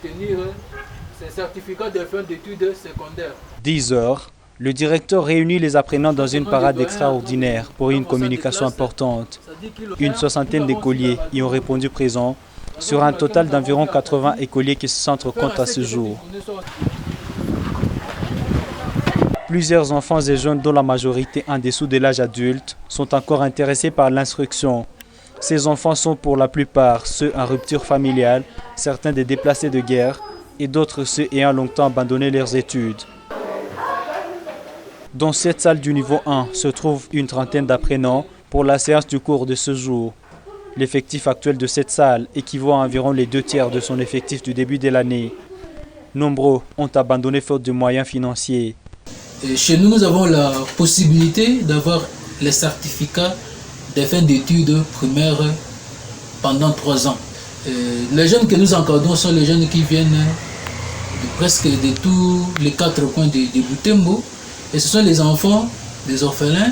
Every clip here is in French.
obtenir ces certificats de fin d'études secondaires. 10 heures, le directeur réunit les apprenants dans une parade extraordinaire pour une communication importante. Une soixantaine d'écoliers y ont répondu présents, sur un total d'environ 80 écoliers qui se centrent compte à ce jour. Plusieurs enfants et jeunes, dont la majorité en dessous de l'âge adulte, sont encore intéressés par l'instruction. Ces enfants sont pour la plupart ceux en rupture familiale, certains des déplacés de guerre et d'autres ceux ayant longtemps abandonné leurs études. Dans cette salle du niveau 1 se trouve une trentaine d'apprenants pour la séance du cours de ce jour. L'effectif actuel de cette salle équivaut à environ les 2/3 de son effectif du début de l'année. Nombreux ont abandonné faute de moyens financiers. Et chez nous, nous avons la possibilité d'avoir les certificats de fin d'études primaires pendant 3 ans. Les jeunes que nous encadrons sont les jeunes qui viennent presque de tous les 4 coins de Butembo. Et ce sont les enfants des orphelins,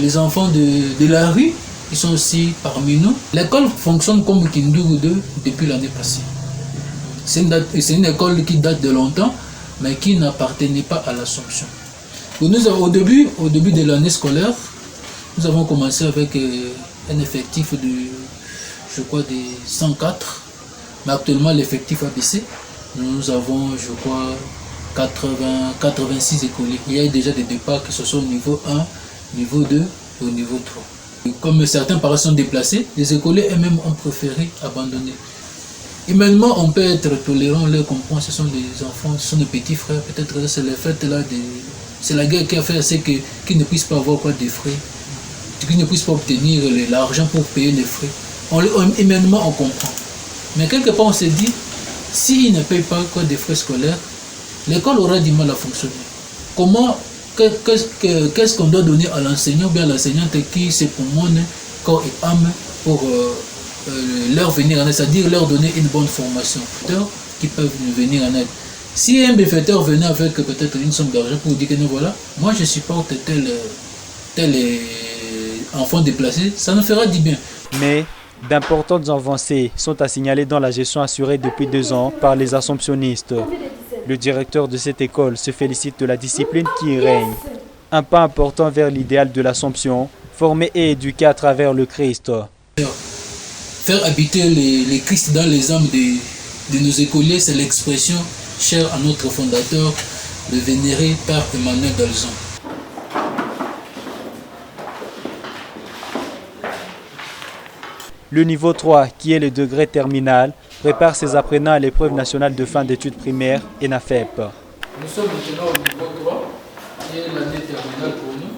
les enfants de la rue, qui sont aussi parmi nous. L'école fonctionne comme Kindougou 2 depuis l'année passée. C'est une école qui date de longtemps, mais qui n'appartenait pas à l'Assomption. Au début de l'année scolaire, nous avons commencé avec un effectif de, je crois, de 104, mais actuellement l'effectif a baissé. Nous avons, je crois, 86 écoliers. Il y a déjà des départs qui sont au niveau 1, niveau 2 et au niveau 3. Et comme certains parents sont déplacés, les écoliers eux-mêmes ont préféré abandonner. Humainement, on peut être tolérant, on les comprend, ce sont des enfants, ce sont des petits frères, peut-être que c'est les fêtes là, c'est la guerre qui a fait c'est qu'ils ne puissent pas avoir quoi des frais, qu'ils ne puissent pas obtenir l'argent pour payer les frais. Humainement, on comprend. Mais quelque part, on se dit, s'ils ne payent pas quoi des frais scolaires, l'école aura du mal à fonctionner. Comment, qu'est-ce qu'on doit donner à l'enseignant ou bien à l'enseignante qui se promène corps et âme pour leur venir en aide, c'est-à-dire leur donner une bonne formation, qui peuvent venir en aide. Si un bienfaiteur venait avec peut-être une somme d'argent pour dire que non, voilà, moi je supporte tel enfant déplacé, ça nous fera du bien. Mais d'importantes avancées sont à signaler dans la gestion assurée depuis 2 ans par les assomptionnistes. Le directeur de cette école se félicite de la discipline qui y règne. Un pas important vers l'idéal de l'Assomption, former et éduquer à travers le Christ. Faire habiter les Christ dans les âmes de nos écoliers, c'est l'expression chère à notre fondateur, le vénéré Père Emmanuel d'Alzon. Le niveau 3, qui est le degré terminal, prépare ses apprenants à l'épreuve nationale de fin d'études primaires, ENAFEP. Nous sommes maintenant au niveau 3, qui est l'année terminale pour nous.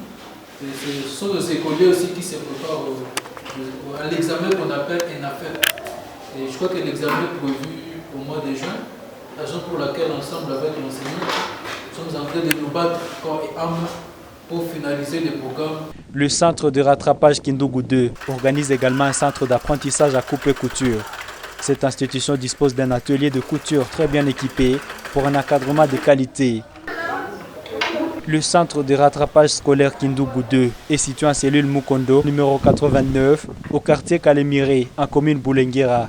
Et ce sont nos écoliers aussi qui se préparent à l'examen qu'on appelle ENAFEP. Et je crois que l'examen est prévu au mois de juin, raison pour laquelle, ensemble avec l'enseignant, nous sommes en train de nous battre corps et âme pour finaliser le programme. Le centre de rattrapage Kindougou 2 organise également un centre d'apprentissage à coupe et couture. Cette institution dispose d'un atelier de couture très bien équipé pour un encadrement de qualité. Le centre de rattrapage scolaire Kindougou 2 est situé en cellule Mukondo, numéro 89, au quartier Kalemiré, en commune Boulenguera.